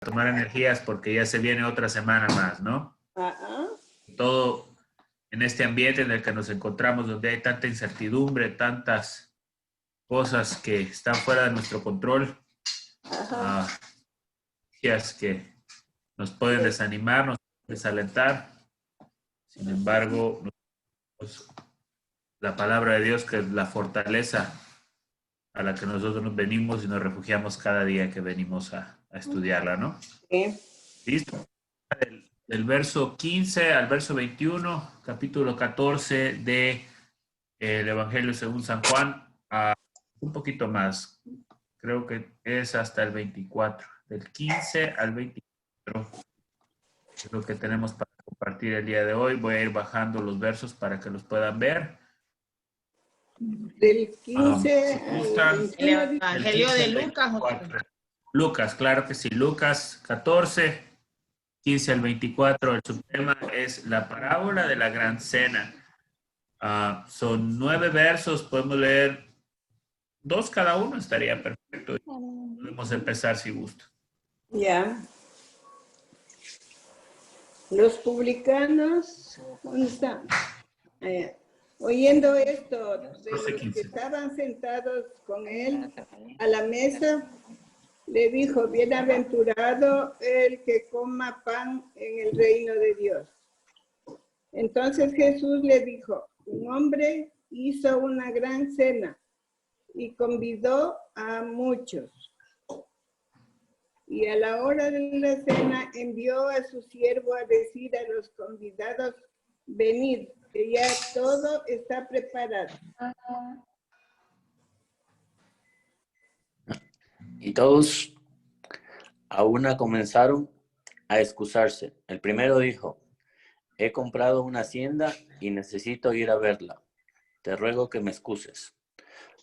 tomar energías porque ya se viene otra semana más, ¿no? Todo en este ambiente en el que nos encontramos, donde hay tanta incertidumbre, tantas cosas que están fuera de nuestro control, que nos pueden desanimar, nos pueden desalentar. Sin embargo, la palabra de Dios, que es la fortaleza a la que nosotros nos venimos y nos refugiamos cada día que venimos a estudiarla, ¿no? Sí. ¿Listo? Del verso 15 al verso 21, capítulo 14 de el Evangelio según San Juan, un poquito más. Creo que es hasta el 24. Del 15 al 24 es lo que tenemos para compartir el día de hoy. Voy a ir bajando los versos para que los puedan ver. Del 15 al El Evangelio de Lucas. Lucas, claro que sí. Lucas 14, 15 al 24. El subtema es la parábola de la gran cena. Son 9 versos. Podemos leer 2 cada uno. Estaría perfecto. Podemos empezar si gusta. Ya. Los publicanos, ¿dónde están? Oyendo esto, de los que estaban sentados con él a la mesa, le dijo: bienaventurado el que coma pan en el reino de Dios. Entonces Jesús le dijo: un hombre hizo una gran cena y convidó a muchos. Y a la hora de la cena envió a su siervo a decir a los convidados: venid, que ya todo está preparado. Y todos a una comenzaron a excusarse. El primero dijo: he comprado una hacienda y necesito ir a verla. Te ruego que me excuses.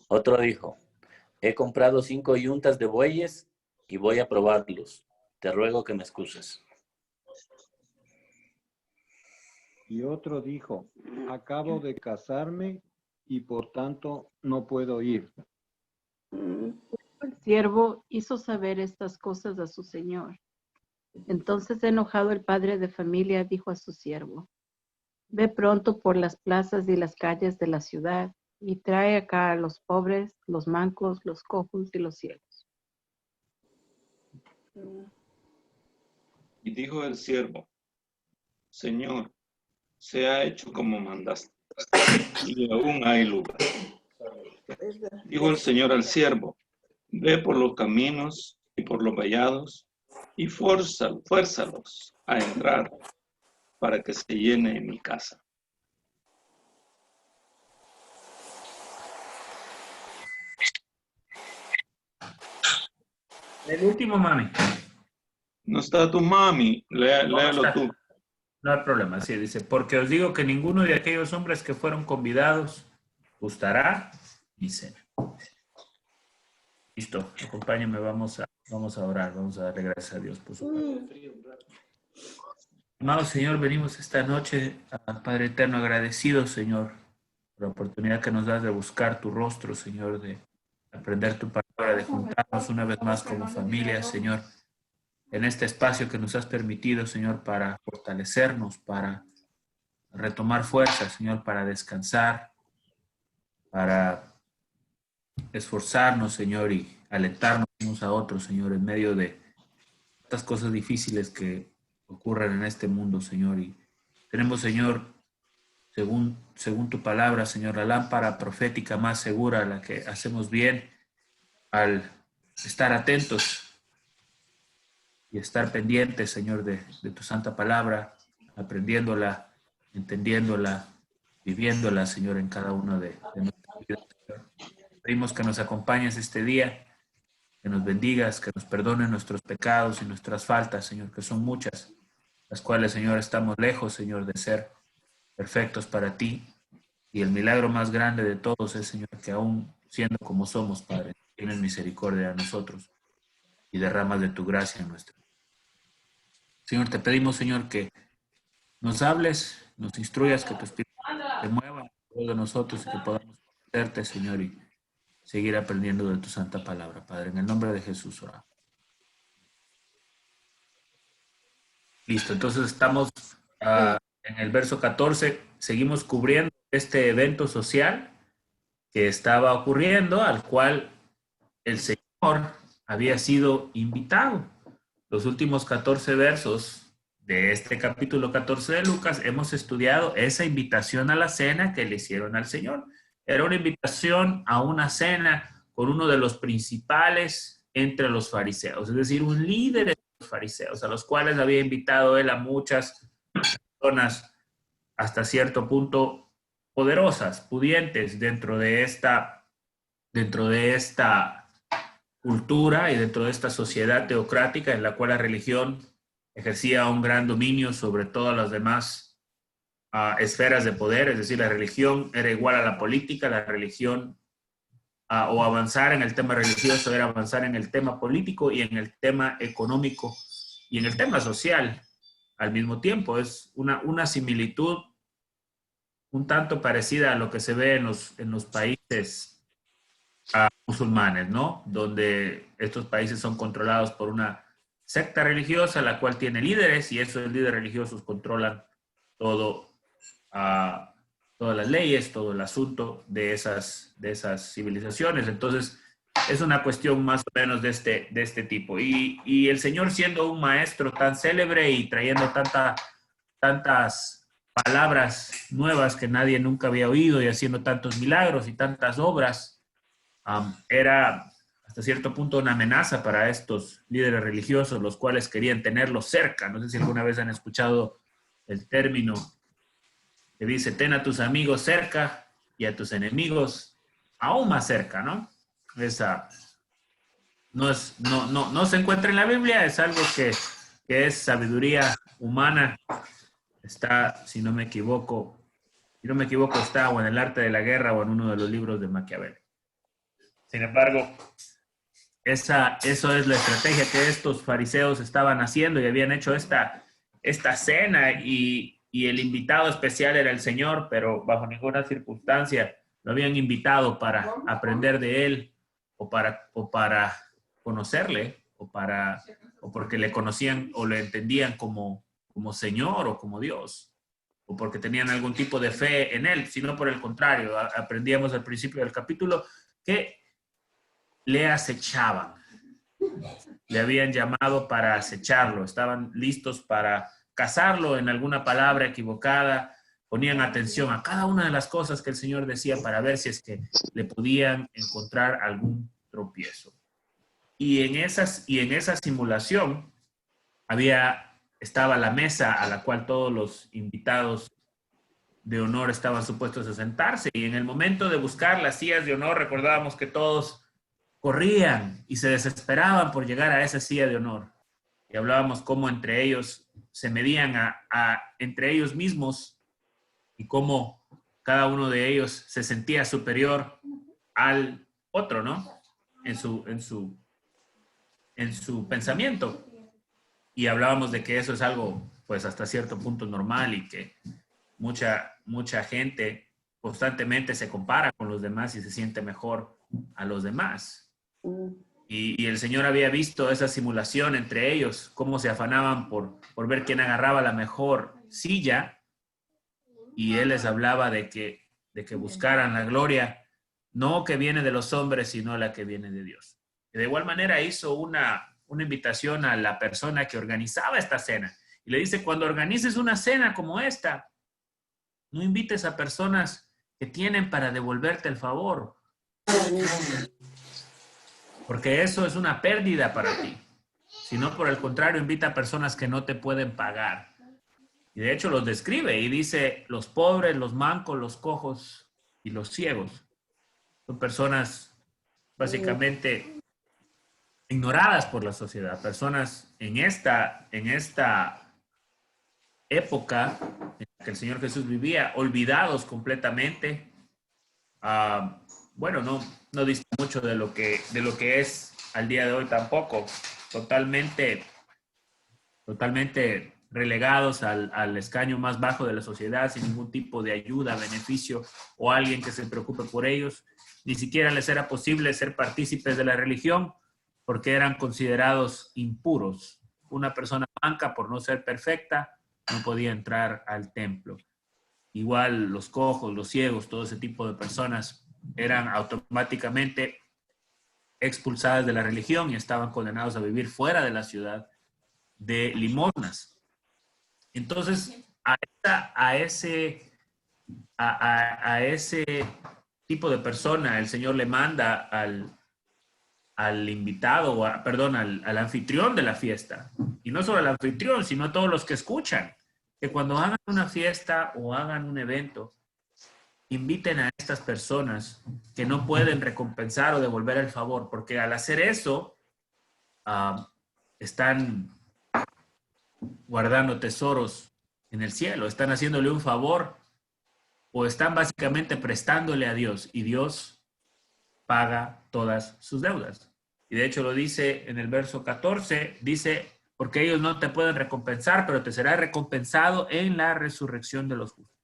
Otro dijo: he comprado 5 yuntas de bueyes y voy a probarlos. Te ruego que me excuses. Y otro dijo: acabo de casarme y por tanto no puedo ir. El siervo hizo saber estas cosas a su señor. Entonces, enojado el padre de familia, dijo a su siervo: ve pronto por las plazas y las calles de la ciudad y trae acá a los pobres, los mancos, los cojos y los ciegos. Y dijo el siervo: Señor, se ha hecho como mandaste, y aún hay lugar. Dijo el Señor al siervo: ve por los caminos y por los vallados, y fuérzalos a entrar, para que se llene mi casa. El último, mami. No está tu mami, léelo tú. No hay problema, sí, dice: porque os digo que ninguno de aquellos hombres que fueron convidados gustará mi cena. Listo, acompáñenme, vamos a orar, vamos a darle gracias a Dios por su palabra. Amado Señor, venimos esta noche, Padre eterno, agradecidos, Señor, por la oportunidad que nos das de buscar tu rostro, Señor, de aprender tu palabra, de juntarnos una vez más como familia, Señor, en este espacio que nos has permitido, Señor, para fortalecernos, para retomar fuerza, Señor, para descansar, para esforzarnos, Señor, y alentarnos unos a otros, Señor, en medio de estas cosas difíciles que ocurren en este mundo, Señor. Y tenemos, Señor, según tu palabra, Señor, la lámpara profética más segura, la que hacemos bien al estar atentos y estar pendientes, Señor, de tu santa palabra, aprendiéndola, entendiéndola, viviéndola, Señor, en cada uno de nuestras vidas, Señor. Pedimos que nos acompañes este día, que nos bendigas, que nos perdones nuestros pecados y nuestras faltas, Señor, que son muchas, las cuales, Señor, estamos lejos, Señor, de ser perfectos para ti. Y el milagro más grande de todos es, Señor, que aún siendo como somos, Padre, tienes misericordia de nosotros y derramas de tu gracia en nuestra vida. Señor, te pedimos, Señor, que nos hables, nos instruyas, que tu Espíritu te mueva en todos de nosotros y que podamos conocerte, Señor, y seguir aprendiendo de tu santa palabra, Padre. En el nombre de Jesús oramos. Listo, entonces estamos en el verso 14, seguimos cubriendo este evento social que estaba ocurriendo, al cual el Señor había sido invitado. Los últimos 14 versos de este capítulo 14 de Lucas hemos estudiado esa invitación a la cena que le hicieron al Señor. Era una invitación a una cena con uno de los principales entre los fariseos, es decir, un líder de los fariseos, a los cuales había invitado él a muchas personas hasta cierto punto poderosas, pudientes dentro de esta cultura y dentro de esta sociedad teocrática en la cual la religión ejercía un gran dominio sobre todas las demás esferas de poder, es decir, la religión era igual a la política, la religión o avanzar en el tema religioso era avanzar en el tema político y en el tema económico y en el tema social al mismo tiempo. Es una similitud un tanto parecida a lo que se ve en los países musulmanes, ¿no? Donde estos países son controlados por una secta religiosa, la cual tiene líderes, y esos líderes religiosos controlan todo, todas las leyes, todo el asunto de esas civilizaciones. Entonces, es una cuestión más o menos de este tipo. Y el Señor, siendo un maestro tan célebre y trayendo tantas palabras nuevas que nadie nunca había oído y haciendo tantos milagros y tantas obras, era hasta cierto punto una amenaza para estos líderes religiosos, los cuales querían tenerlos cerca. No sé si alguna vez han escuchado el término que dice: ten a tus amigos cerca y a tus enemigos aún más cerca, ¿no? Esa no se encuentra en la Biblia, es algo que es sabiduría humana. Está, si no me equivoco, está o en El arte de la guerra o en uno de los libros de Maquiavelo. Sin embargo, eso es la estrategia que estos fariseos estaban haciendo y habían hecho esta cena, y el invitado especial era el Señor, pero bajo ninguna circunstancia lo habían invitado para aprender de él o para conocerle o porque le conocían o le entendían como Señor o como Dios, o porque tenían algún tipo de fe en él, sino por el contrario. Aprendíamos al principio del capítulo que le acechaban, le habían llamado para acecharlo, estaban listos para cazarlo en alguna palabra equivocada, ponían atención a cada una de las cosas que el Señor decía para ver si es que le podían encontrar algún tropiezo. Y en esa simulación estaba la mesa a la cual todos los invitados de honor estaban supuestos a sentarse, y en el momento de buscar las sillas de honor recordábamos que todos corrían y se desesperaban por llegar a esa silla de honor, y hablábamos cómo entre ellos se medían entre ellos mismos y cómo cada uno de ellos se sentía superior al otro, ¿no? En su pensamiento. Y hablábamos de que eso es algo, pues, hasta cierto punto normal, y que mucha gente constantemente se compara con los demás y se siente mejor a los demás. Y el Señor había visto esa simulación entre ellos, cómo se afanaban por ver quién agarraba la mejor silla, y Él les hablaba de que buscaran la gloria, no que viene de los hombres, sino la que viene de Dios. Y de igual manera hizo una invitación a la persona que organizaba esta cena. Y le dice: cuando organices una cena como esta, no invites a personas que tienen para devolverte el favor, porque eso es una pérdida para ti. Sino por el contrario, invita a personas que no te pueden pagar. Y de hecho los describe y dice: los pobres, los mancos, los cojos y los ciegos. Son personas básicamente ignoradas por la sociedad, personas en esta época en la que el Señor Jesús vivía, olvidados completamente. Bueno, no dista mucho de lo que es al día de hoy tampoco, totalmente relegados al escaño más bajo de la sociedad, sin ningún tipo de ayuda, beneficio o alguien que se preocupe por ellos. Ni siquiera les era posible ser partícipes de la religión, porque eran considerados impuros una persona manca, por no ser perfecta, no podía entrar al templo. Igual los cojos, los ciegos, todo ese tipo de personas eran automáticamente expulsadas de la religión y estaban condenados a vivir fuera de la ciudad de limosnas. Entonces, a ese tipo de persona, el Señor le manda al invitado, al anfitrión de la fiesta. Y no solo al anfitrión, sino a todos los que escuchan, que cuando hagan una fiesta o hagan un evento, inviten a estas personas que no pueden recompensar o devolver el favor, porque al hacer eso, están guardando tesoros en el cielo, están haciéndole un favor o están básicamente prestándole a Dios, y Dios paga todas sus deudas. Y de hecho lo dice en el verso 14, dice, porque ellos no te pueden recompensar, pero te será recompensado en la resurrección de los justos.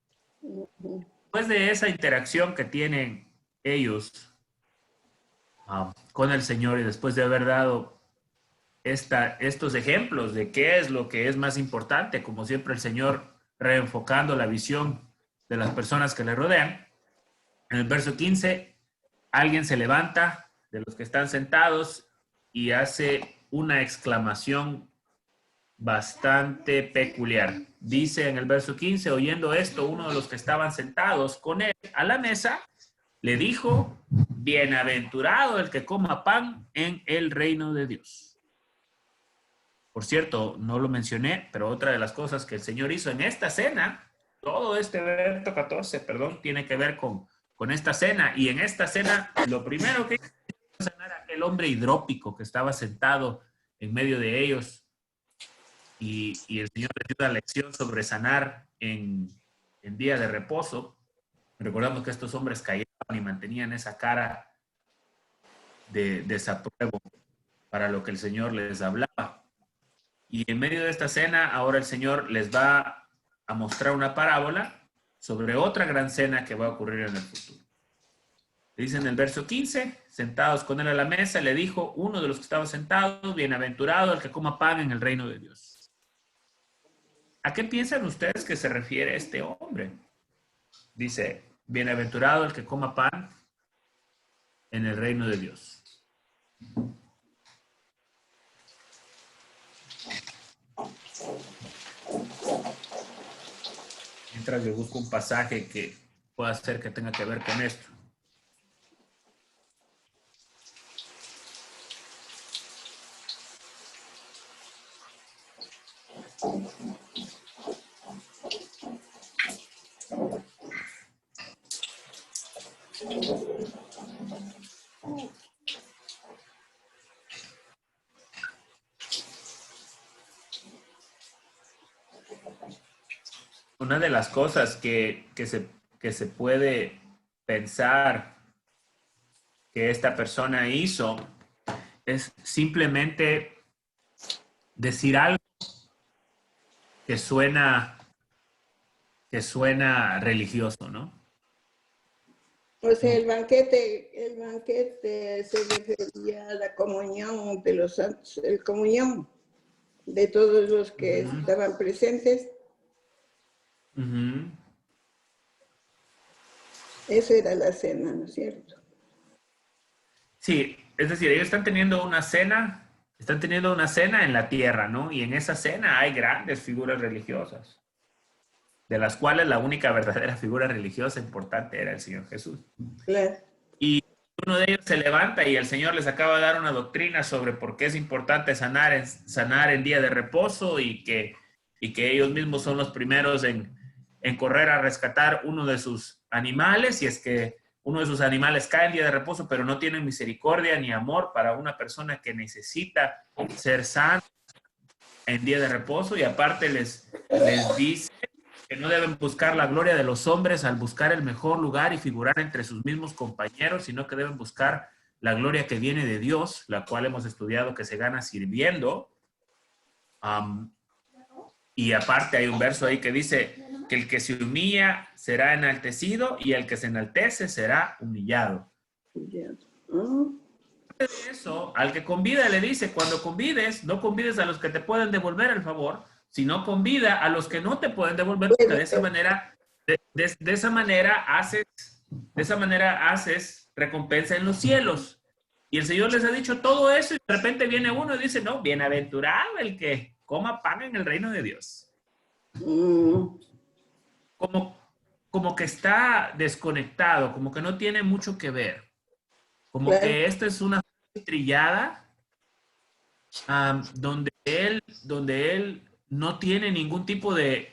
Después de esa interacción que tienen ellos con el Señor, y después de haber dado estos ejemplos de qué es lo que es más importante, como siempre el Señor reenfocando la visión de las personas que le rodean, en el verso 15, alguien se levanta de los que están sentados y hace una exclamación bastante peculiar. Dice en el verso 15, oyendo esto, uno de los que estaban sentados con él a la mesa, le dijo, bienaventurado el que coma pan en el reino de Dios. Por cierto, no lo mencioné, pero otra de las cosas que el Señor hizo en esta cena, todo este verso 14, tiene que ver con esta cena. Y en esta cena, lo primero que hizo fue sanar a aquel hombre hidrópico que estaba sentado en medio de ellos. Y el Señor les dio una lección sobre sanar en día de reposo. Recordamos que estos hombres callaban y mantenían esa cara de desapruebo para lo que el Señor les hablaba. Y en medio de esta cena, ahora el Señor les va a mostrar una parábola sobre otra gran cena que va a ocurrir en el futuro. Dice en el verso 15, sentados con él a la mesa, le dijo uno de los que estaban sentados, bienaventurado el que coma pan en el reino de Dios. ¿A qué piensan ustedes que se refiere este hombre? Dice, bienaventurado el que coma pan en el reino de Dios. Mientras yo busco un pasaje que pueda hacer que tenga que ver con esto. Una de las cosas que se puede pensar que esta persona hizo es simplemente decir algo que suena religioso, ¿no? O sea, el banquete se refería a la comunión de los santos, el comunión de todos los que estaban presentes. Eso era la cena, ¿no es cierto? Sí, es decir, ellos están teniendo una cena en la tierra, ¿no? Y en esa cena hay grandes figuras religiosas, de las cuales la única verdadera figura religiosa importante era el Señor Jesús. Claro. Y uno de ellos se levanta y el Señor les acaba de dar una doctrina sobre por qué es importante sanar en día de reposo y que ellos mismos son los primeros en correr a rescatar uno de sus animales, si es que uno de sus animales cae en día de reposo, pero no tienen misericordia ni amor para una persona que necesita ser sana en día de reposo. Y aparte les dice que no deben buscar la gloria de los hombres al buscar el mejor lugar y figurar entre sus mismos compañeros, sino que deben buscar la gloria que viene de Dios, la cual hemos estudiado que se gana sirviendo. Y aparte hay un verso ahí que dice que el que se humilla será enaltecido y el que se enaltece será humillado. de eso, al que convida le dice, cuando convides, no convides a los que te pueden devolver el favor, sino convida a los que no te pueden devolver, porque de esa manera, de esa manera haces recompensa en los cielos. Y el Señor les ha dicho todo eso y de repente viene uno y dice, no, bienaventurado el que coma pan en el reino de Dios. Como que está desconectado, como que no tiene mucho que ver. Como que esta es una trillada donde él no tiene ningún tipo de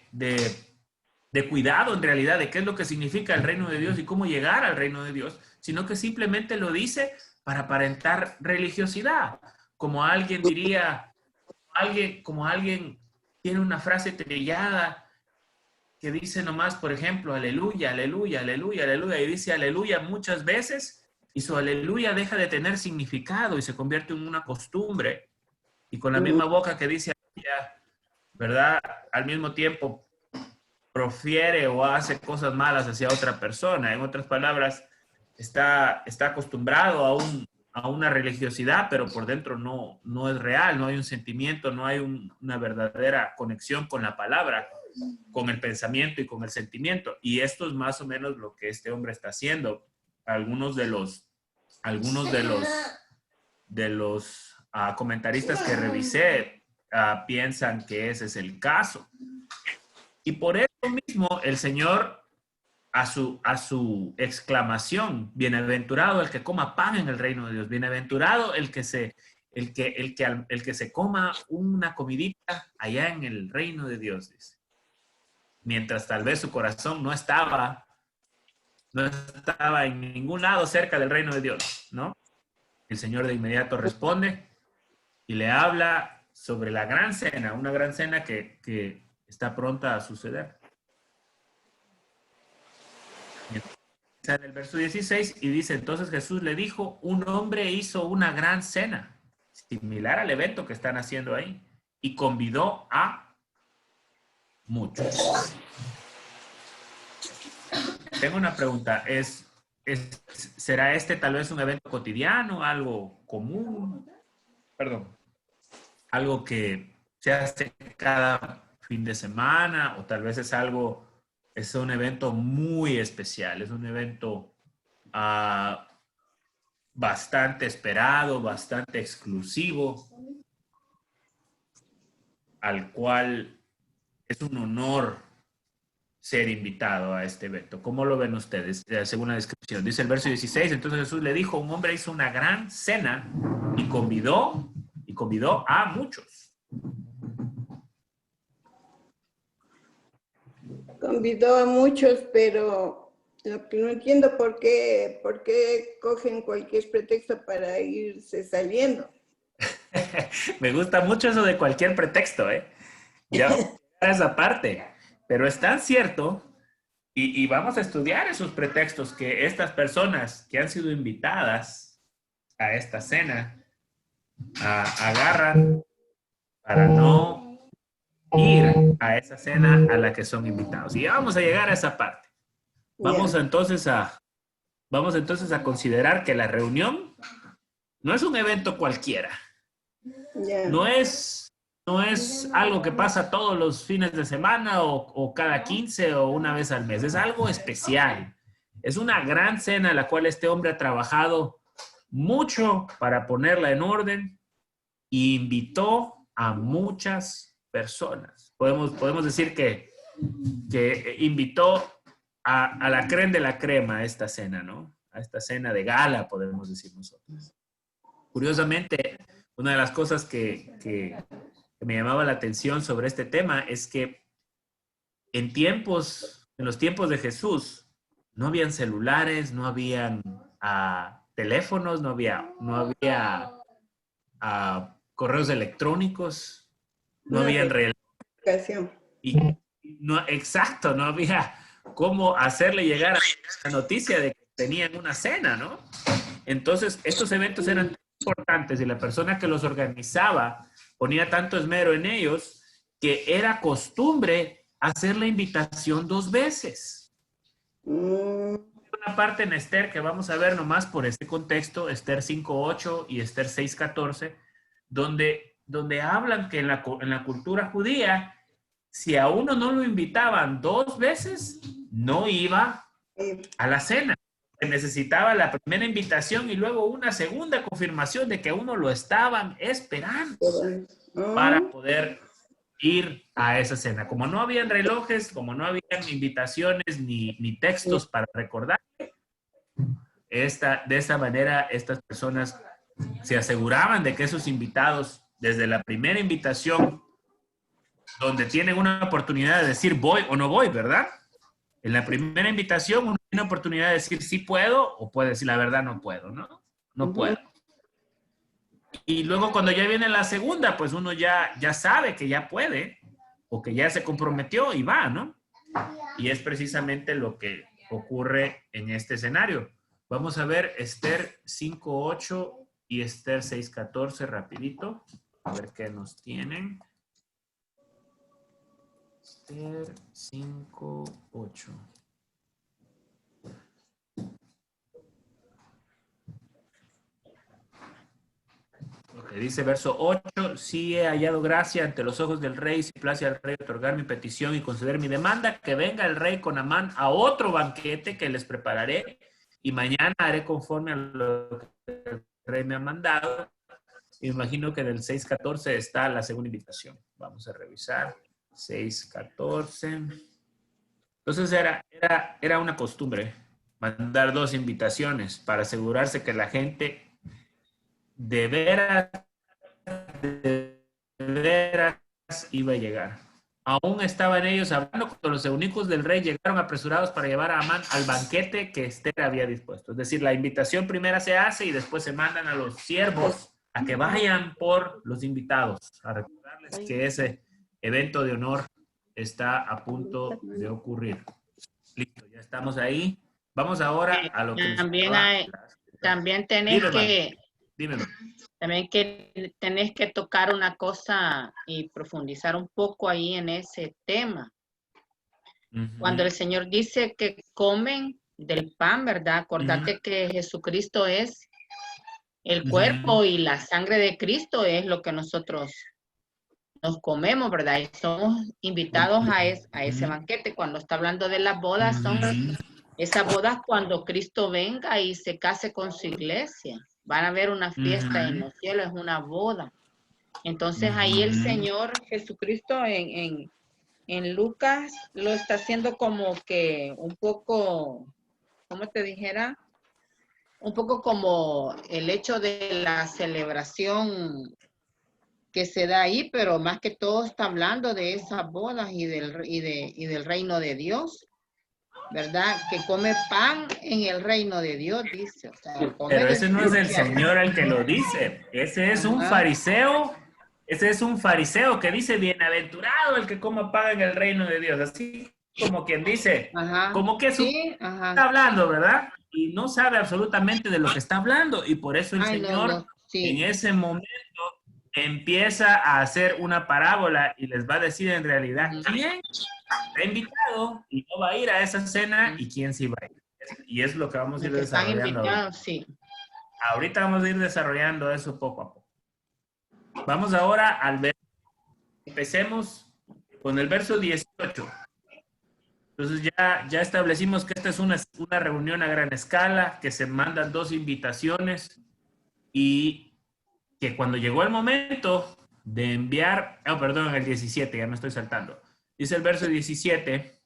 cuidado en realidad de qué es lo que significa el reino de Dios y cómo llegar al reino de Dios, sino que simplemente lo dice para aparentar religiosidad. Como alguien diría, como alguien tiene una frase trillada que dice nomás, por ejemplo, aleluya, aleluya, aleluya, aleluya, y dice aleluya muchas veces, y su aleluya deja de tener significado y se convierte en una costumbre. Y con la misma boca que dice aleluya, ¿verdad? Al mismo tiempo profiere o hace cosas malas hacia otra persona. En otras palabras, está acostumbrado a una religiosidad, pero por dentro no es real, no hay un sentimiento, no hay una verdadera conexión con la palabra, con el pensamiento y con el sentimiento. Y esto es más o menos lo que este hombre está haciendo. Algunos de los comentaristas que revisé piensan que ese es el caso. Y por eso mismo el Señor, a su exclamación, bienaventurado el que coma pan en el reino de Dios, bienaventurado el que se coma una comidita allá en el reino de Dios, dice. Mientras tal vez su corazón no estaba en ningún lado cerca del reino de Dios, ¿no? El Señor de inmediato responde y le habla sobre la gran cena, una gran cena que está pronta a suceder. En el verso 16 y dice, entonces Jesús le dijo, un hombre hizo una gran cena, similar al evento que están haciendo ahí, y convidó a muchos. Tengo una pregunta, ¿será este tal vez un evento cotidiano, algo común? Perdón. Algo que se hace cada fin de semana, o tal vez es un evento muy especial, es un evento bastante esperado, bastante exclusivo, al cual es un honor ser invitado a este evento. ¿Cómo lo ven ustedes? Según la descripción. Dice el verso 16, entonces Jesús le dijo, un hombre hizo una gran cena y convidó a muchos. Convidó a muchos, pero lo que no entiendo por qué cogen cualquier pretexto para irse saliendo. Me gusta mucho eso de cualquier pretexto, ya esa parte. Pero es tan cierto, y vamos a estudiar esos pretextos que estas personas que han sido invitadas a esta cena agarran para no ir a esa cena a la que son invitados. Y ya vamos a llegar a esa parte. Vamos entonces a considerar que la reunión no es un evento cualquiera. No es algo que pasa todos los fines de semana o cada 15 o una vez al mes. Es algo especial. Es una gran cena la cual este hombre ha trabajado mucho para ponerla en orden e invitó a muchas personas. Podemos decir que invitó a la crema de la crema a esta cena, ¿no? A esta cena de gala, podemos decir nosotros. Curiosamente, una de las cosas que me llamaba la atención sobre este tema es que en los tiempos de Jesús no habían celulares, no habían teléfonos, no había correos electrónicos, no había no había cómo hacerle llegar a la noticia de que tenían una cena, ¿no? Entonces, estos eventos eran importantes y la persona que los organizaba ponía tanto esmero en ellos que era costumbre hacer la invitación 2 veces. una parte en Esther que vamos a ver nomás por este contexto, Esther 5.8 y Esther 6.14, donde hablan que en la cultura judía, si a uno no lo invitaban 2 veces, no iba a la cena. Necesitaba la primera invitación y luego una segunda confirmación de que uno lo estaban esperando para poder ir a esa cena. Como no habían relojes, como no habían invitaciones ni textos para recordar, de esta manera estas personas se aseguraban de que esos invitados, desde la primera invitación, donde tienen una oportunidad de decir voy o no voy, ¿verdad? En la primera invitación uno tiene oportunidad de decir sí puedo o puede decir la verdad no puedo, ¿no? No puedo. Y luego cuando ya viene la segunda, pues uno ya sabe que ya puede o que ya se comprometió y va, ¿no? Y es precisamente lo que ocurre en este escenario. Vamos a ver Esther 5.8 y Esther 6.14 rapidito. A ver qué nos tienen. Esther 5.8. Okay, dice verso 8, si he hallado gracia ante los ojos del rey, si place al rey otorgar mi petición y conceder mi demanda, que venga el rey con Amán a otro banquete que les prepararé y mañana haré conforme a lo que el rey me ha mandado. Imagino que del 6.14 está la segunda invitación. Vamos a revisar. 6.14. Entonces era una costumbre mandar 2 invitaciones para asegurarse que la gente de veras iba a llegar. Aún estaban ellos hablando cuando los eunucos del rey llegaron apresurados para llevar a Amán al banquete que Esther había dispuesto. Es decir, la invitación primera se hace y después se mandan a los siervos a que vayan por los invitados, a recordarles que ese evento de honor está a punto de ocurrir. Listo, ya estamos ahí. Vamos ahora a lo que también tenés que tocar una cosa y profundizar un poco ahí en ese tema. Cuando el Señor dice que comen del pan, ¿verdad? Acordate que Jesucristo es el cuerpo y la sangre de Cristo es lo que nosotros nos comemos, ¿verdad? Y somos invitados a ese banquete. Cuando está hablando de las bodas, son esas bodas cuando Cristo venga y se case con su iglesia. Van a haber una fiesta en los cielos, es una boda. Entonces ahí el Señor Jesucristo en Lucas lo está haciendo como que un poco, ¿cómo te dijera? Un poco como el hecho de la celebración que se da ahí, pero más que todo está hablando de esas bodas y del reino de Dios, ¿verdad? Que come pan en el reino de Dios, dice. O sea, pero ese no es el Señor el que lo dice. Ese es un fariseo. Ese es un fariseo que dice, bienaventurado el que coma pan en el reino de Dios. Así como quien dice, como que está hablando, ¿verdad? Y no sabe absolutamente de lo que está hablando. Y por eso el Señor en ese momento empieza a hacer una parábola y les va a decir en realidad quién está invitado y no va a ir a esa cena y quién sí va a ir. Y es lo que vamos a ir desarrollando. Ahorita vamos a ir desarrollando eso poco a poco. Vamos ahora al verso. Empecemos con el verso 18. Entonces ya establecimos que esta es una reunión a gran escala, que se mandan 2 invitaciones y que cuando llegó el momento de enviar, perdón, el 17, ya me estoy saltando. Dice el verso 17,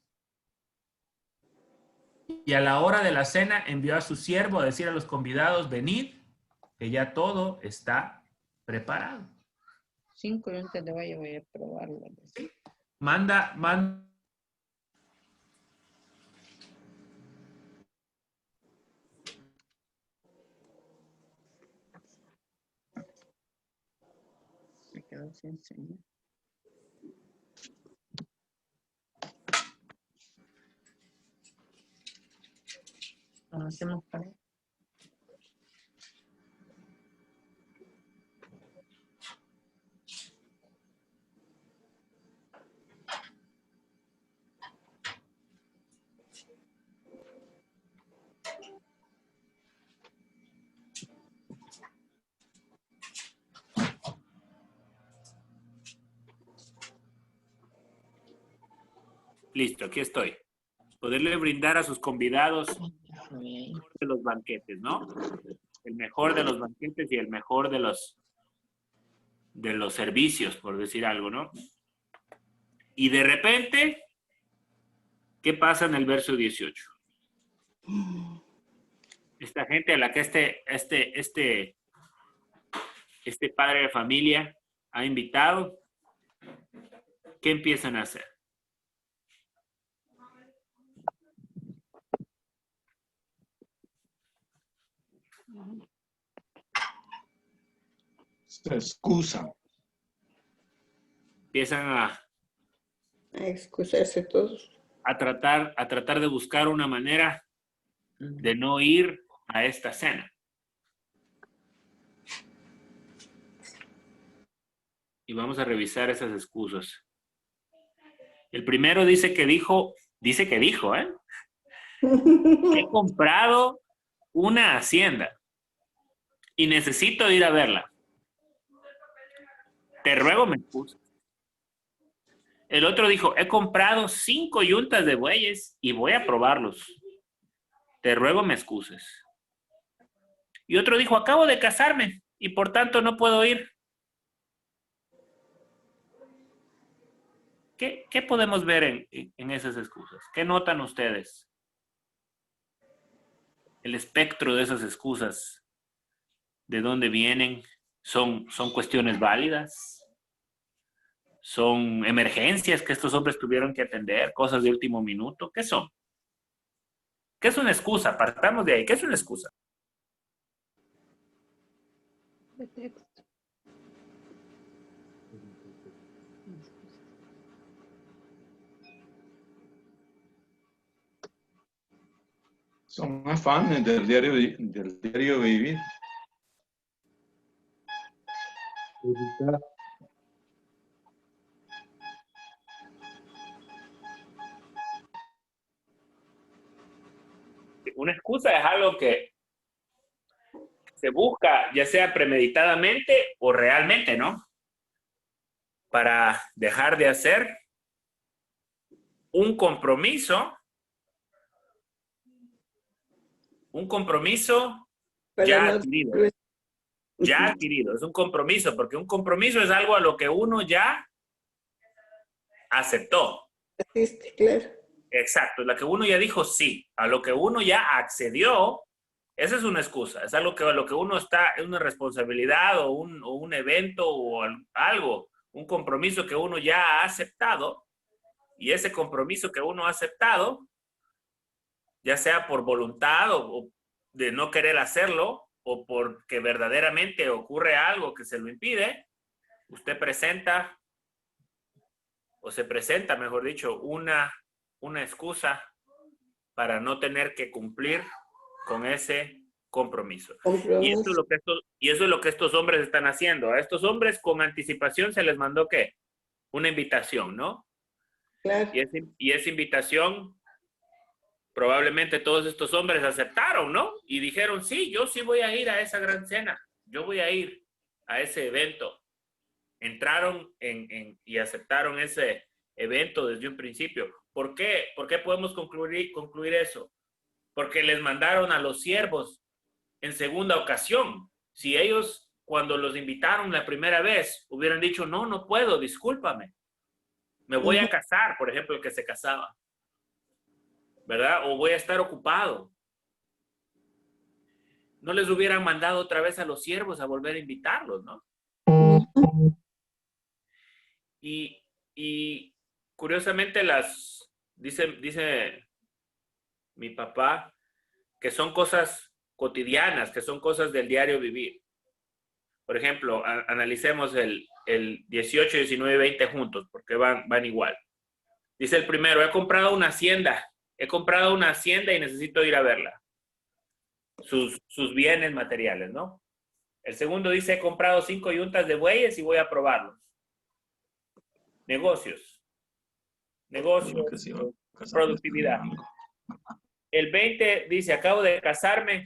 y a la hora de la cena envió a su siervo a decir a los convidados, venid, que ya todo está preparado. 5, yo antes de voy a probarlo. Manda. Me quedó sin señal. Hacemos para él. Listo, aquí estoy. Poderle brindar a sus convidados el mejor de los banquetes, ¿no? El mejor de los banquetes y el mejor de los servicios, por decir algo, ¿no? Y de repente, ¿qué pasa en el verso 18? Esta gente a la que este padre de familia ha invitado, ¿qué empiezan a hacer? Se excusan. Empiezan a excusarse todos. a tratar de buscar una manera de no ir a esta cena. Y vamos a revisar esas excusas. El primero dice que dijo, ¿eh? He comprado una hacienda y necesito ir a verla. Te ruego me excuses. El otro dijo, he comprado 5 yuntas de bueyes y voy a probarlos. Te ruego me excuses. Y otro dijo, acabo de casarme y por tanto no puedo ir. ¿Qué podemos ver en esas excusas? ¿Qué notan ustedes? El espectro de esas excusas, ¿de dónde vienen? ¿Son cuestiones válidas? ¿Son emergencias que estos hombres tuvieron que atender? ¿Cosas de último minuto? ¿Qué son? ¿Qué es una excusa? Partamos de ahí. ¿Qué es una excusa? De texto. Son afanes del diario vivir. Una excusa es algo que se busca, ya sea premeditadamente o realmente, ¿no? Para dejar de hacer un compromiso ya adquirido. Ya adquirido, es un compromiso, porque un compromiso es algo a lo que uno ya aceptó. Asiste, claro. Exacto, la que uno ya dijo sí, a lo que uno ya accedió, esa es una excusa, es algo que a lo que uno está, es una responsabilidad o un evento o algo, un compromiso que uno ya ha aceptado, y ese compromiso que uno ha aceptado, ya sea por voluntad o de no querer hacerlo, o porque verdaderamente ocurre algo que se lo impide, usted presenta, o se presenta, mejor dicho, una excusa para no tener que cumplir con ese compromiso. Y eso es lo que estos hombres están haciendo. A estos hombres con anticipación se les mandó ¿qué? Una invitación, ¿no? Claro. Y esa invitación, probablemente todos estos hombres aceptaron, ¿no? Y dijeron, sí, yo sí voy a ir a esa gran cena. Yo voy a ir a ese evento. Entraron y aceptaron ese evento desde un principio. ¿Por qué? ¿Por qué podemos concluir eso? Porque les mandaron a los siervos en segunda ocasión. Si ellos, cuando los invitaron la primera vez, hubieran dicho, no puedo, discúlpame. Me voy a casar, por ejemplo, el que se casaba. ¿Verdad? O voy a estar ocupado. No les hubieran mandado otra vez a los siervos a volver a invitarlos, ¿no? Y curiosamente dice mi papá que son cosas cotidianas, que son cosas del diario vivir. Por ejemplo, analicemos el 18, 19 y 20 juntos, porque van igual. Dice el primero, he comprado una hacienda y necesito ir a verla. Sus bienes materiales, ¿no? El segundo dice, he comprado 5 yuntas de bueyes y voy a probarlos. Negocios, productividad. El 20 dice, acabo de casarme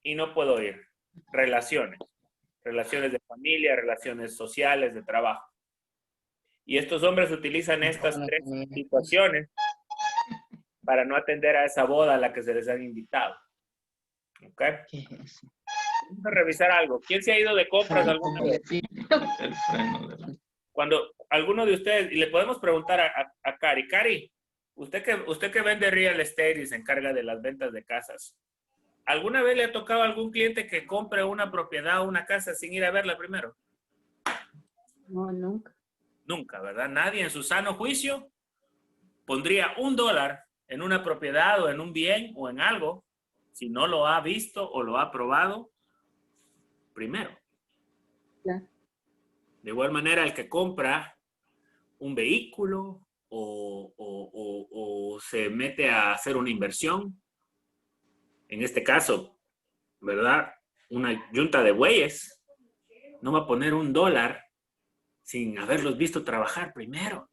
y no puedo ir. Relaciones de familia, relaciones sociales, de trabajo. Y estos hombres utilizan estas 3 situaciones para no atender a esa boda a la que se les han invitado. ¿Ok? Vamos a revisar algo. ¿Quién se ha ido de compras alguna vez? El freno de la... Cuando alguno de ustedes, y le podemos preguntar a Cari, Cari, usted que vende real estate y se encarga de las ventas de casas, ¿alguna vez le ha tocado a algún cliente que compre una propiedad o una casa sin ir a verla primero? No, nunca. Nunca, ¿verdad? Nadie en su sano juicio pondría $1 en una propiedad o en un bien o en algo si no lo ha visto o lo ha probado primero. Claro. De igual manera, el que compra un vehículo o se mete a hacer una inversión, en este caso, ¿verdad? Una yunta de bueyes, no va a poner $1 sin haberlos visto trabajar primero.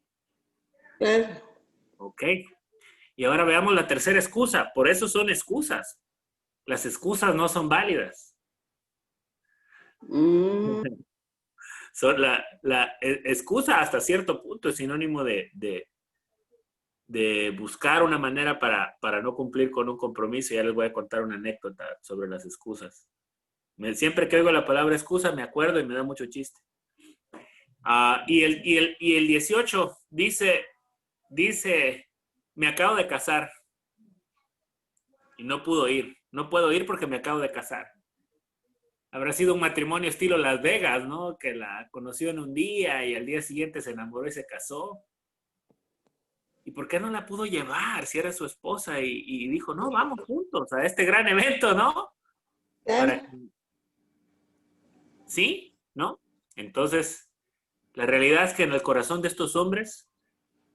Claro. Ok. Y ahora veamos la tercera excusa. Por eso son excusas. Las excusas no son válidas. Son la excusa hasta cierto punto es sinónimo de buscar una manera para no cumplir con un compromiso. Ya les voy a contar una anécdota sobre las excusas. Siempre que oigo la palabra excusa me acuerdo y me da mucho chiste. Y el 18 dice, me acabo de casar y no pudo ir. No puedo ir porque me acabo de casar. Habrá sido un matrimonio estilo Las Vegas, ¿no? Que la conoció en un día y al día siguiente se enamoró y se casó. ¿Y por qué no la pudo llevar si era su esposa? Y dijo, no, vamos juntos a este gran evento, ¿no? Claro. ¿Sí? ¿No? Entonces, la realidad es que en el corazón de estos hombres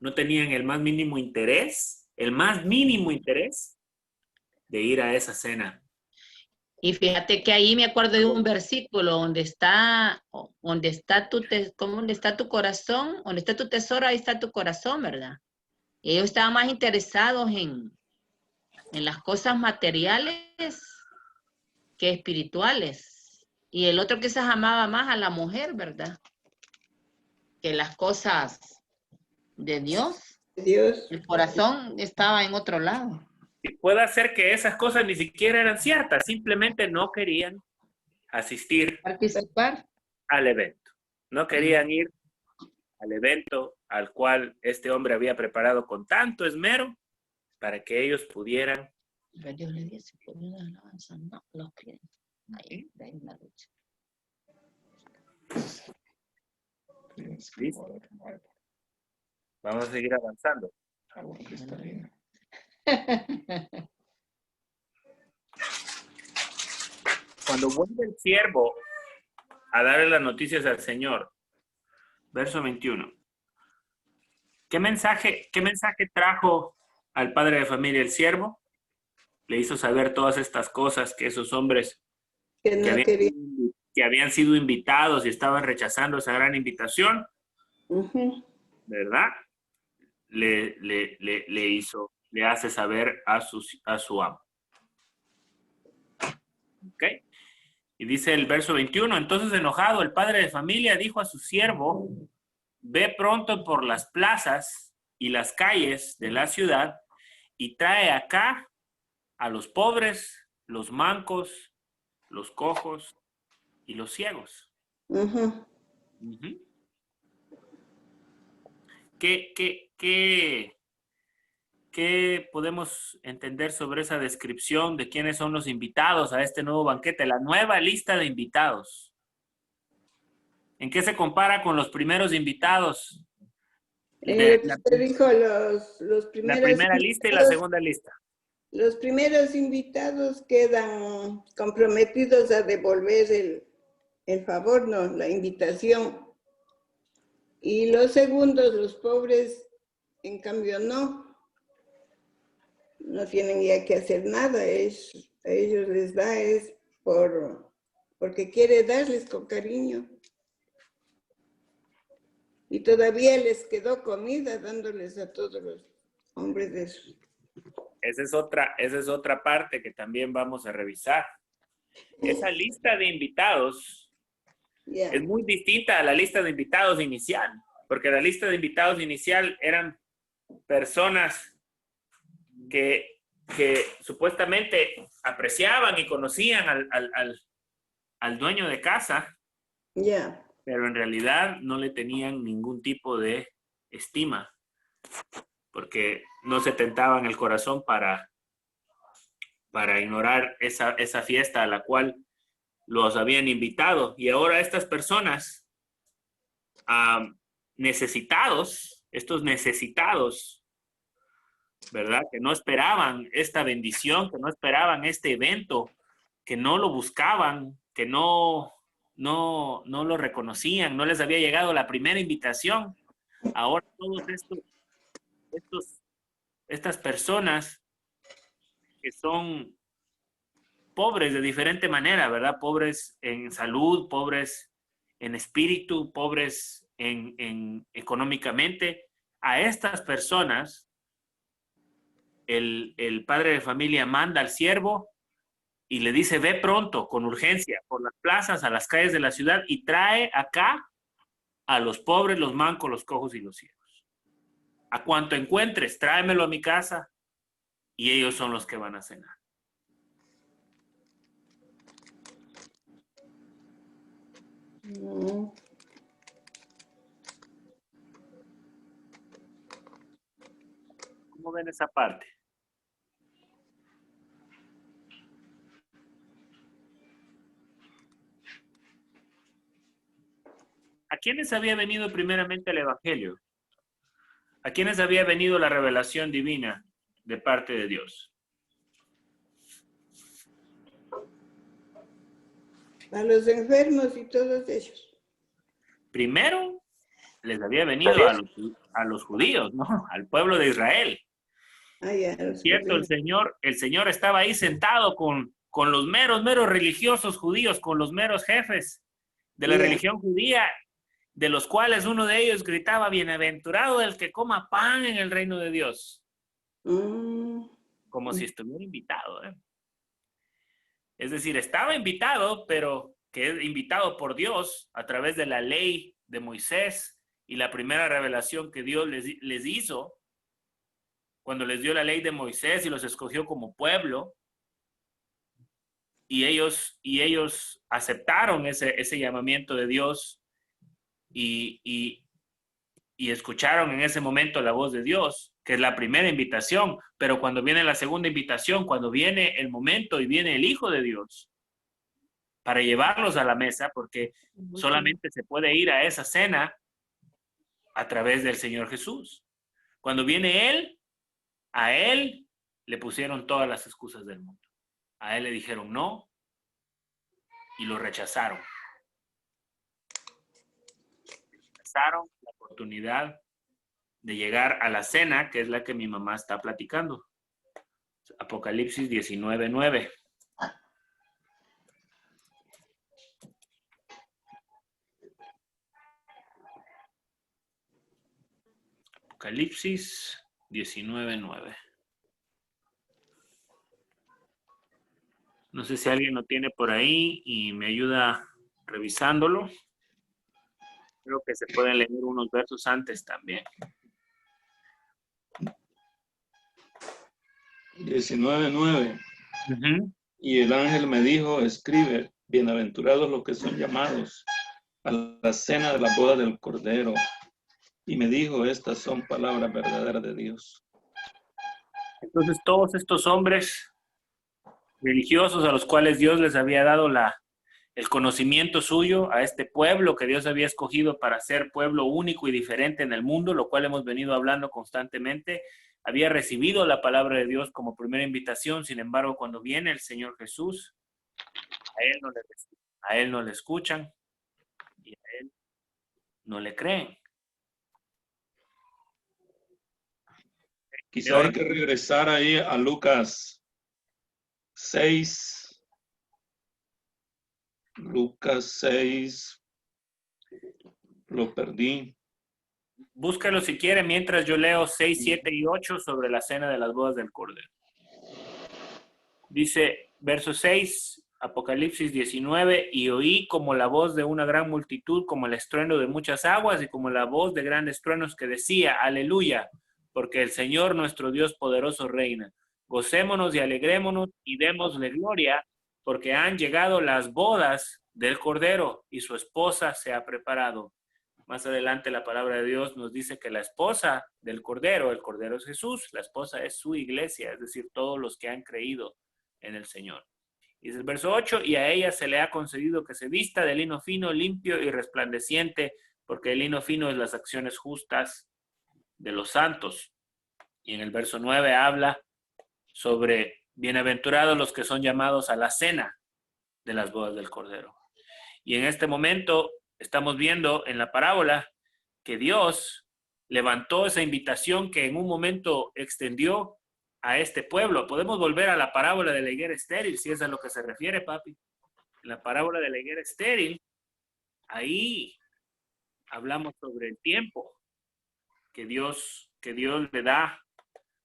no tenían el más mínimo interés de ir a esa cena. Y fíjate que ahí me acuerdo de un versículo donde está tu corazón, donde está tu tesoro, ahí está tu corazón, ¿verdad? Y ellos estaban más interesados en las cosas materiales que espirituales. Y el otro quizás amaba más a la mujer, ¿verdad? Que las cosas de Dios. El corazón estaba en otro lado. Y puede ser que esas cosas ni siquiera eran ciertas, simplemente no querían participar al evento. No querían ir al evento al cual este hombre había preparado con tanto esmero para que ellos pudieran. Dios le dice, no, los pies. Ahí hay una lucha. ¿Listo? Vamos a seguir avanzando. Cuando vuelve el siervo a darle las noticias al Señor, verso 21. ¿Qué mensaje trajo al padre de familia el siervo? Le hizo saber todas estas cosas que esos hombres que habían sido invitados y estaban rechazando esa gran invitación, ¿verdad? Le hace saber a su amo. ¿Ok? Y dice el verso 21, entonces enojado el padre de familia dijo a su siervo, ve pronto por las plazas y las calles de la ciudad y trae acá a los pobres, los mancos, los cojos y los ciegos. ¿Qué podemos entender sobre esa descripción de quiénes son los invitados a este nuevo banquete? La nueva lista de invitados. ¿En qué se compara con los primeros invitados? Usted dijo los primeros. La primera lista y la segunda lista. Los primeros invitados quedan comprometidos a devolver el favor, no, la invitación. Y los segundos, los pobres, en cambio, no tienen ya que hacer nada. A ellos les da porque quiere darles con cariño. Y todavía les quedó comida dándoles a todos los hombres de eso. Esa es otra parte que también vamos a revisar. Esa lista de invitados es muy distinta a la lista de invitados inicial, porque la lista de invitados inicial eran personas que supuestamente apreciaban y conocían al dueño de casa, pero en realidad no le tenían ningún tipo de estima, porque no se tentaban el corazón para ignorar esa fiesta a la cual los habían invitado. Y ahora estas personas estos necesitados, ¿verdad? Que no esperaban esta bendición, que no esperaban este evento, que no lo buscaban, que no lo reconocían, no les había llegado la primera invitación. Ahora todos estas personas que son pobres de diferente manera, ¿verdad? Pobres en salud, pobres en espíritu, pobres económicamente. A estas personas, el padre de familia manda al siervo y le dice, ve pronto, con urgencia, por las plazas, a las calles de la ciudad y trae acá a los pobres, los mancos, los cojos y los ciegos. A cuanto encuentres, tráemelo a mi casa y ellos son los que van a cenar. ¿Cómo ven esa parte? ¿A quiénes había venido primeramente el Evangelio? ¿A quiénes había venido la revelación divina de parte de Dios? A los enfermos y todos ellos. Primero les había venido a los judíos, ¿no? Al pueblo de Israel. Cierto, el Señor estaba ahí sentado con los meros religiosos judíos, con los meros jefes de la religión judía, de los cuales uno de ellos gritaba, bienaventurado el que coma pan en el reino de Dios. Como si estuviera invitado, ¿eh? Es decir, estaba invitado, pero que es invitado por Dios a través de la ley de Moisés y la primera revelación que Dios les hizo cuando les dio la ley de Moisés y los escogió como pueblo. Y ellos aceptaron ese llamamiento de Dios y escucharon en ese momento la voz de Dios, que es la primera invitación. Pero cuando viene la segunda invitación, cuando viene el momento y viene el Hijo de Dios para llevarlos a la mesa, porque solamente se puede ir a esa cena a través del Señor Jesús. Cuando viene Él, a Él le pusieron todas las excusas del mundo. A Él le dijeron no y lo rechazaron. Rechazaron la oportunidad de llegar a la cena, que es la que mi mamá está platicando. Apocalipsis 19:9. Apocalipsis 19:9. No sé si alguien lo tiene por ahí y me ayuda revisándolo. Creo que se pueden leer unos versos antes también. 19:9. Y el ángel me dijo, escribe, bienaventurados los que son llamados a la cena de la boda del Cordero. Y me dijo, estas son palabras verdaderas de Dios. Entonces todos estos hombres religiosos a los cuales Dios les había dado el conocimiento suyo, a este pueblo que Dios había escogido para ser pueblo único y diferente en el mundo, lo cual hemos venido hablando constantemente, había recibido la palabra de Dios como primera invitación. Sin embargo, cuando viene el Señor Jesús, a Él no le escuchan y a Él no le creen. Quizá hay que regresar ahí a Lucas 6. Lucas 6. Lo perdí. Búscalo si quiere mientras yo leo 6, 7 y 8 sobre la cena de las bodas del Cordero. Dice, verso 6, Apocalipsis 19, y oí como la voz de una gran multitud, como el estruendo de muchas aguas y como la voz de grandes truenos que decía, aleluya, porque el Señor nuestro Dios poderoso reina. Gocémonos y alegrémonos y démosle gloria, porque han llegado las bodas del Cordero y su esposa se ha preparado. Más adelante la palabra de Dios nos dice que la esposa del Cordero, el Cordero es Jesús, la esposa es su iglesia, es decir, todos los que han creído en el Señor. Dice el verso 8, y a ella se le ha concedido que se vista de lino fino, limpio y resplandeciente, porque el lino fino es las acciones justas de los santos. Y en el verso 9 habla sobre bienaventurados los que son llamados a la cena de las bodas del Cordero. Y en este momento estamos viendo en la parábola que Dios levantó esa invitación que en un momento extendió a este pueblo. Podemos volver a la parábola de la higuera estéril, si es a lo que se refiere, papi. En la parábola de la higuera estéril, ahí hablamos sobre el tiempo que Dios le da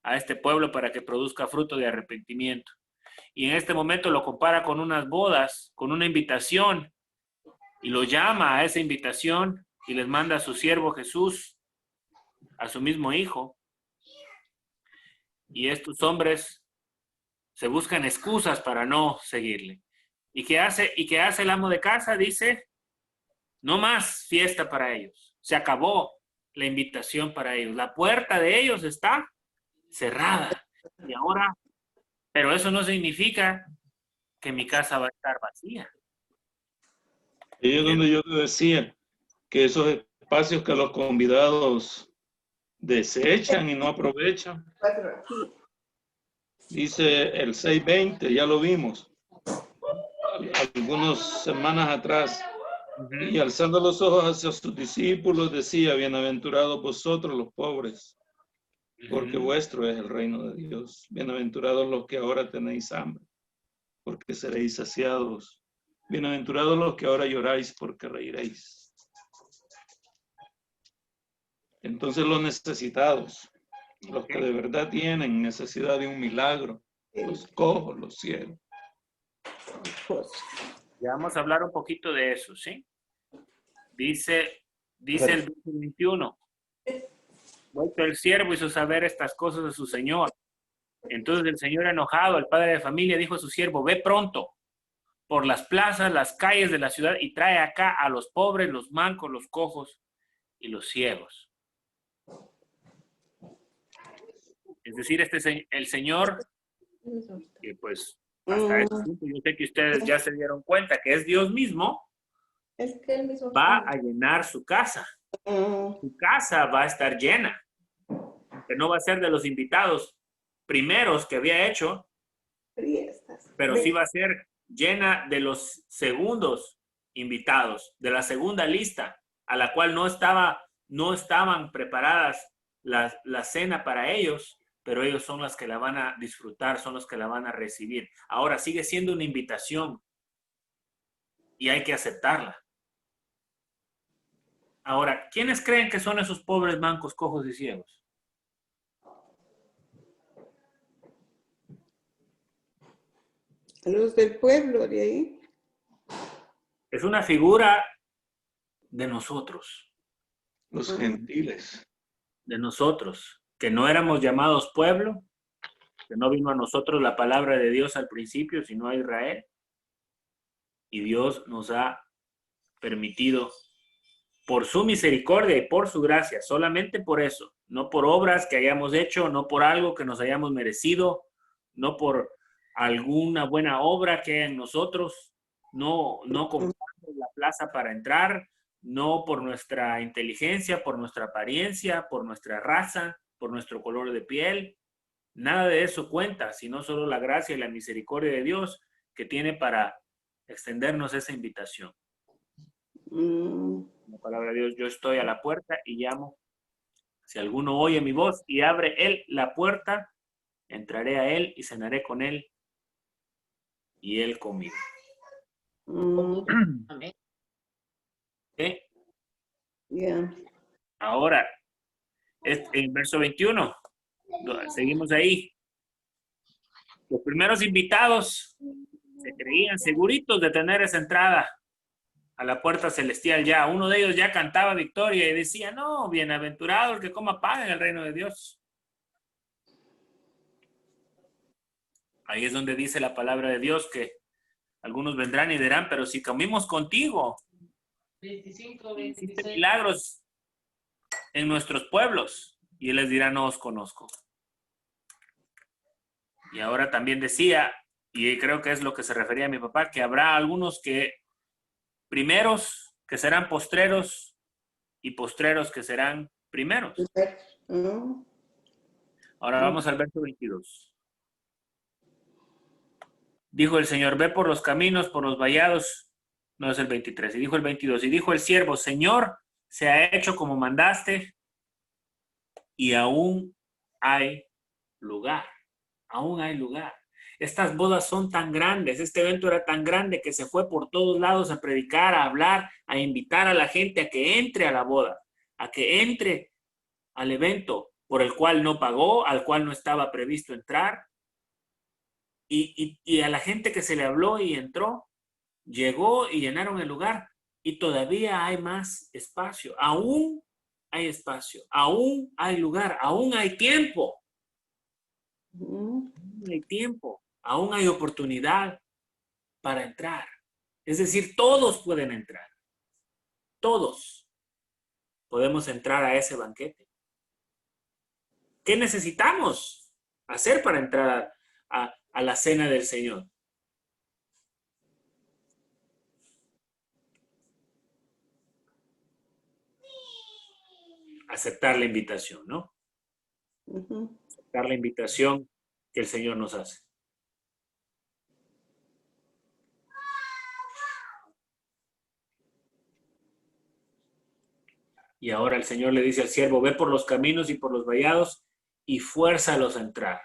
a este pueblo para que produzca fruto de arrepentimiento. Y en este momento lo compara con unas bodas, con una invitación, y lo llama a esa invitación y les manda a su siervo Jesús, a su mismo hijo. Y estos hombres se buscan excusas para no seguirle. ¿Y qué hace el amo de casa? Dice, no más fiesta para ellos. Se acabó la invitación para ellos. La puerta de ellos está cerrada. Y ahora, pero eso no significa que mi casa va a estar vacía. Y es donde yo te decía que esos espacios que los convidados desechan y no aprovechan. Dice el 6:20, ya lo vimos algunas semanas atrás. Y alzando los ojos hacia sus discípulos decía, bienaventurados vosotros los pobres, porque vuestro es el reino de Dios. Bienaventurados los que ahora tenéis hambre, porque seréis saciados. Bienaventurados los que ahora lloráis, porque reiréis. Entonces los necesitados, los que de verdad tienen necesidad de un milagro, los cojos, los ciegos. Ya vamos a hablar un poquito de eso, ¿sí? Dice el verso 21. Vuelto el siervo hizo saber estas cosas a su señor. Entonces el señor enojado, el padre de familia, dijo a su siervo, ve pronto por las plazas, las calles de la ciudad y trae acá a los pobres, los mancos, los cojos y los ciegos. Es decir, el Señor, que pues hasta este punto yo sé que ustedes ya se dieron cuenta que es Dios mismo, va a llenar su casa. Su casa va a estar llena. Que no va a ser de los invitados primeros que había hecho, pero sí va a ser llena de los segundos invitados, de la segunda lista, a la cual no estaban preparadas la cena para ellos, pero ellos son las que la van a disfrutar, son los que la van a recibir. Ahora sigue siendo una invitación y hay que aceptarla. Ahora, ¿quiénes creen que son esos pobres mancos, cojos y ciegos? Los del pueblo de ahí. Es una figura de nosotros. Los gentiles. De nosotros, que no éramos llamados pueblo, que no vino a nosotros la palabra de Dios al principio, sino a Israel. Y Dios nos ha permitido, por su misericordia y por su gracia, solamente por eso, no por obras que hayamos hecho, no por algo que nos hayamos merecido, no por alguna buena obra que haya en nosotros, no compramos la plaza para entrar, no por nuestra inteligencia, por nuestra apariencia, por nuestra raza, por nuestro color de piel. Nada de eso cuenta, sino solo la gracia y la misericordia de Dios que tiene para extendernos esa invitación. La palabra de Dios, yo estoy a la puerta y llamo. Si alguno oye mi voz y abre él la puerta, entraré a él y cenaré con él y él conmigo. Amén. ¿Sí? Yeah. Ahora, en verso 21, seguimos ahí. Los primeros invitados se creían seguritos de tener esa entrada a la puerta celestial ya. Uno de ellos ya cantaba victoria y decía, no, bienaventurado el que coma pan en el reino de Dios. Ahí es donde dice la palabra de Dios que algunos vendrán y dirán, pero si comimos contigo, 25, hiciste milagros en nuestros pueblos. Y él les dirá, no os conozco. Y ahora también decía, y creo que es lo que se refería a mi papá, que habrá algunos que primeros que serán postreros y postreros que serán primeros. Ahora vamos al verso 22. Dijo el Señor, ve por los caminos, por los vallados. No es el 23. Y dijo el 22. Y dijo el siervo, Señor, se ha hecho como mandaste y aún hay lugar. Aún hay lugar. Estas bodas son tan grandes, este evento era tan grande que se fue por todos lados a predicar, a hablar, a invitar a la gente a que entre a la boda, a que entre al evento por el cual no pagó, al cual no estaba previsto entrar. Y a la gente que se le habló y entró, llegó y llenaron el lugar. Y todavía hay más espacio. Aún hay espacio, aún hay lugar, aún hay tiempo. Aún hay tiempo, aún hay oportunidad para entrar. Es decir, todos pueden entrar. Todos podemos entrar a ese banquete. ¿Qué necesitamos hacer para entrar a la cena del Señor? Aceptar la invitación, ¿no? Aceptar la invitación que el Señor nos hace. Y ahora el Señor le dice al siervo, ve por los caminos y por los vallados y fuérzalos a entrar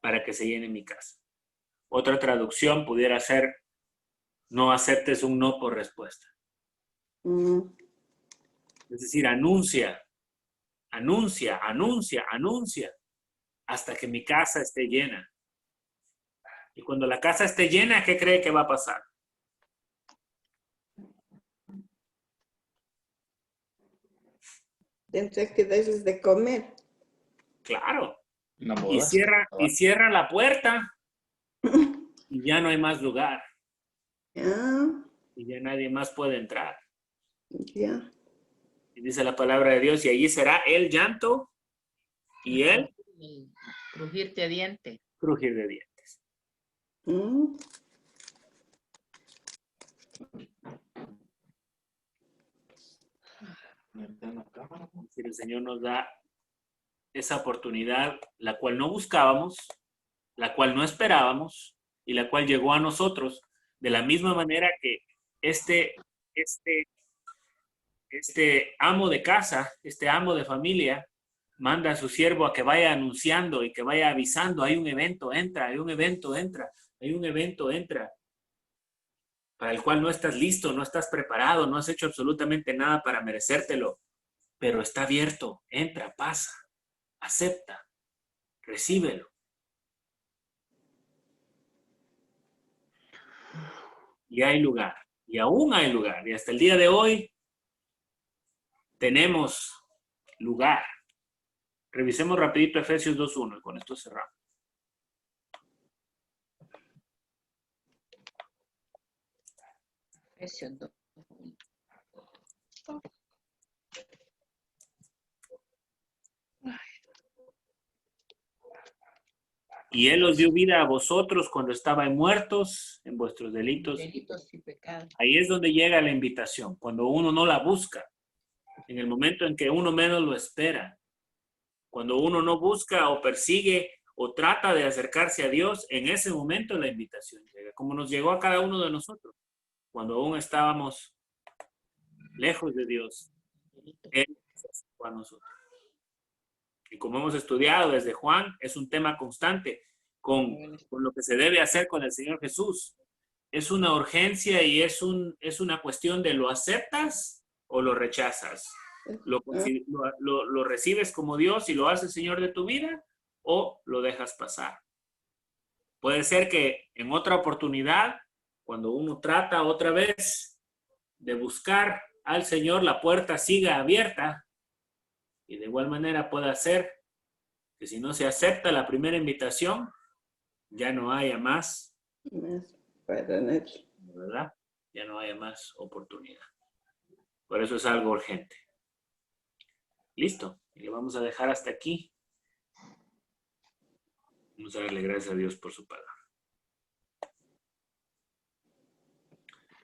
para que se llene mi casa. Otra traducción pudiera ser, no aceptes un no por respuesta. Es decir, anuncia hasta que mi casa esté llena. Y cuando la casa esté llena, ¿qué cree que va a pasar? Tendrás que darles de comer. Claro. Y cierra la puerta y ya no hay más lugar. Y ya nadie más puede entrar. Ya. Y dice la palabra de Dios, y allí será el llanto y el crujir de dientes. Crujir de dientes. El Señor nos da esa oportunidad, la cual no buscábamos, la cual no esperábamos y la cual llegó a nosotros de la misma manera que este amo de casa, este amo de familia, manda a su siervo a que vaya anunciando y que vaya avisando, hay un evento, entra, hay un evento, entra, hay un evento, entra, para el cual no estás listo, no estás preparado, no has hecho absolutamente nada para merecértelo, pero está abierto, entra, pasa, acepta, recíbelo. Y hay lugar, y aún hay lugar, y hasta el día de hoy tenemos lugar. Revisemos rapidito Efesios 2:1 y con esto cerramos. Efesios 2:1. Y Él os dio vida a vosotros cuando estaban muertos en vuestros delitos. Delitos y pecados. Ahí es donde llega la invitación, cuando uno no la busca, en el momento en que uno menos lo espera. Cuando uno no busca o persigue o trata de acercarse a Dios, en ese momento la invitación llega, como nos llegó a cada uno de nosotros. Cuando aún estábamos lejos de Dios, Él se acercó a nosotros. Y como hemos estudiado desde Juan, es un tema constante con lo que se debe hacer con el Señor Jesús. Es una urgencia y es una cuestión de ¿lo aceptas o lo rechazas? ¿Lo recibes como Dios y lo haces Señor de tu vida o lo dejas pasar? Puede ser que en otra oportunidad, cuando uno trata otra vez de buscar al Señor, la puerta siga abierta. Y de igual manera puede ser que si no se acepta la primera invitación, ya no haya más, para nadie. ¿verdad? Ya no haya más oportunidad. Por eso es algo urgente. Listo, y lo vamos a dejar hasta aquí. Vamos a darle gracias a Dios por su palabra.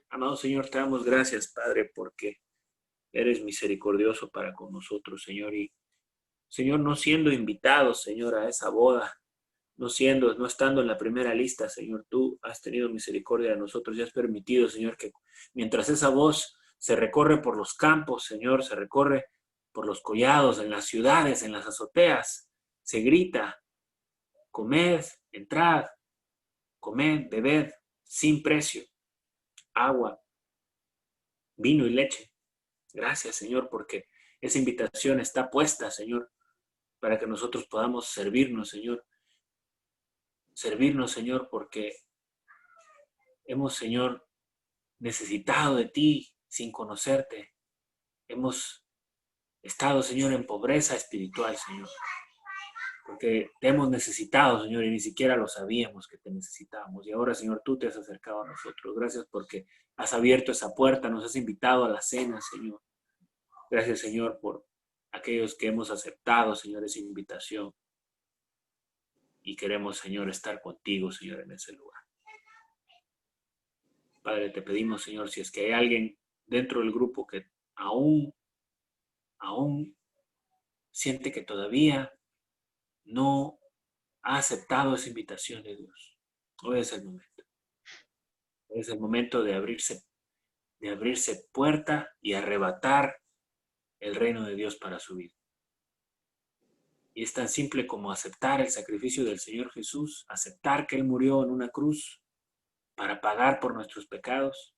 Amado Señor, te damos gracias, Padre, porque eres misericordioso para con nosotros, Señor. Y, Señor, no siendo invitados, Señor, a esa boda, no estando en la primera lista, Señor, tú has tenido misericordia de nosotros y has permitido, Señor, que mientras esa voz se recorre por los campos, Señor, se recorre por los collados, en las ciudades, en las azoteas, se grita, comed, entrad, comed, bebed, sin precio, agua, vino y leche. Gracias, Señor, porque esa invitación está puesta, Señor, para que nosotros podamos servirnos, Señor. Servirnos, Señor, porque hemos, Señor, necesitado de ti sin conocerte. Hemos estado, Señor, en pobreza espiritual, Señor. Porque te hemos necesitado, Señor, y ni siquiera lo sabíamos que te necesitábamos. Y ahora, Señor, tú te has acercado a nosotros. Gracias porque has abierto esa puerta, nos has invitado a la cena, Señor. Gracias, Señor, por aquellos que hemos aceptado, Señor, esa invitación. Y queremos, Señor, estar contigo, Señor, en ese lugar. Padre, te pedimos, Señor, si es que hay alguien dentro del grupo que aún siente que todavía no ha aceptado esa invitación de Dios. Hoy es el momento. Hoy es el momento de abrirse puerta y arrebatar el reino de Dios para su vida. Y es tan simple como aceptar el sacrificio del Señor Jesús, aceptar que Él murió en una cruz para pagar por nuestros pecados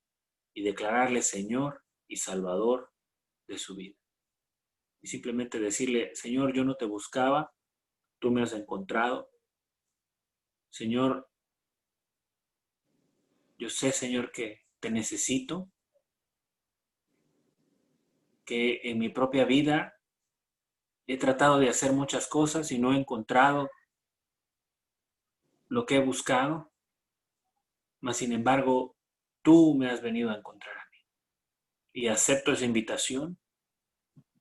y declararle Señor y Salvador de su vida. Y simplemente decirle, Señor, yo no te buscaba, tú me has encontrado. Señor, yo sé, Señor, que te necesito, que en mi propia vida he tratado de hacer muchas cosas y no he encontrado lo que he buscado, mas sin embargo, tú me has venido a encontrar a mí. Y acepto esa invitación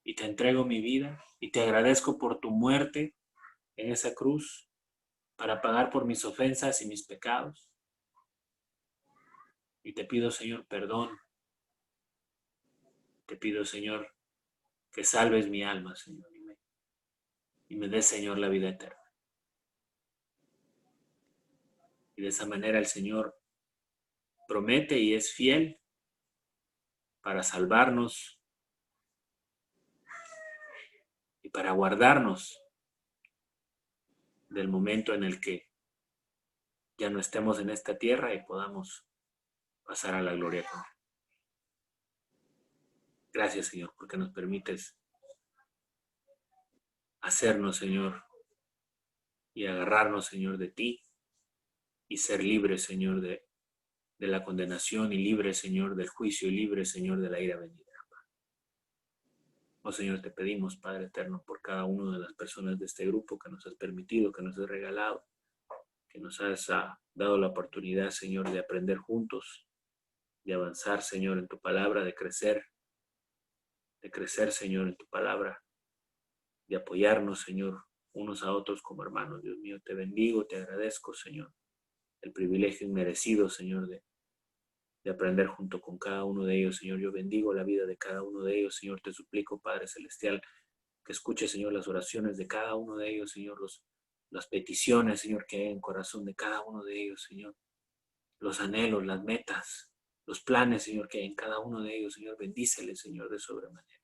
y te entrego mi vida y te agradezco por tu muerte en esa cruz para pagar por mis ofensas y mis pecados. Y te pido, Señor, perdón. Te pido, Señor, que salves mi alma, Señor, y me des, Señor, la vida eterna. Y de esa manera el Señor promete y es fiel para salvarnos y para guardarnos del momento en el que ya no estemos en esta tierra y podamos pasar a la gloria con Él. Gracias, Señor, porque nos permites hacernos, Señor, y agarrarnos, Señor, de ti y ser libres, Señor, de la condenación y libres, Señor, del juicio y libres, Señor, de la ira venidera. Oh, Señor, te pedimos, Padre eterno, por cada una de las personas de este grupo que nos has permitido, que nos has regalado, que nos has dado la oportunidad, Señor, de aprender juntos, de avanzar, Señor, en tu palabra, de crecer, Señor, en tu palabra, de apoyarnos, Señor, unos a otros como hermanos. Dios mío, te bendigo, te agradezco, Señor, el privilegio inmerecido, Señor, de aprender junto con cada uno de ellos, Señor. Yo bendigo la vida de cada uno de ellos, Señor. Te suplico, Padre Celestial, que escuche, Señor, las oraciones de cada uno de ellos, Señor, las peticiones, Señor, que hay en el corazón de cada uno de ellos, Señor. Los anhelos, las metas, los planes, Señor, que hay en cada uno de ellos, Señor. Bendíceles, Señor, de sobremanera.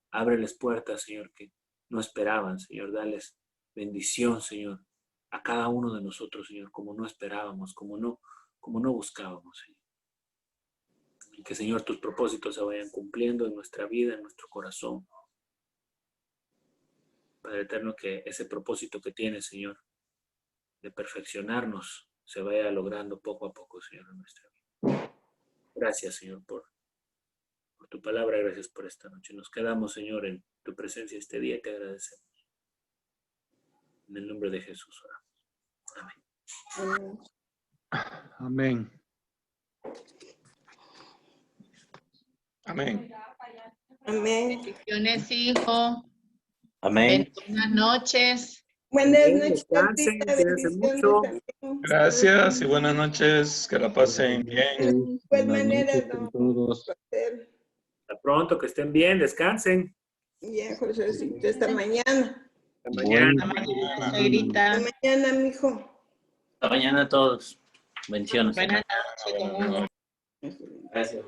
Ábreles puertas, Señor, que no esperaban, Señor. Dales bendición, Señor, a cada uno de nosotros, Señor, como no esperábamos, como no buscábamos, Señor. Y que, Señor, tus propósitos se vayan cumpliendo en nuestra vida, en nuestro corazón. Padre eterno, que ese propósito que tienes, Señor, de perfeccionarnos, se vaya logrando poco a poco, Señor, en nuestra vida. Gracias, Señor, por tu palabra. Gracias por esta noche. Nos quedamos, Señor, en tu presencia este día y te agradecemos. En el nombre de Jesús oramos. Amén. Amén. Amén. Amén. Bendiciones, hijo. Amén. Buenas noches. Buenas noches, Descansen, Tita. cuídense Bendiciones mucho. también. Gracias y buenas noches. Que la pasen bien. De igual Buenas manera, noches con todos. Hasta pronto, que estén bien, descansen. Ya, Josécito, hasta mañana. Hasta mañana. Mañana, suegrita. Hasta mañana, mijo. Hasta mañana a todos. Bendiciones. Buenas noches, don Hugo. Gracias.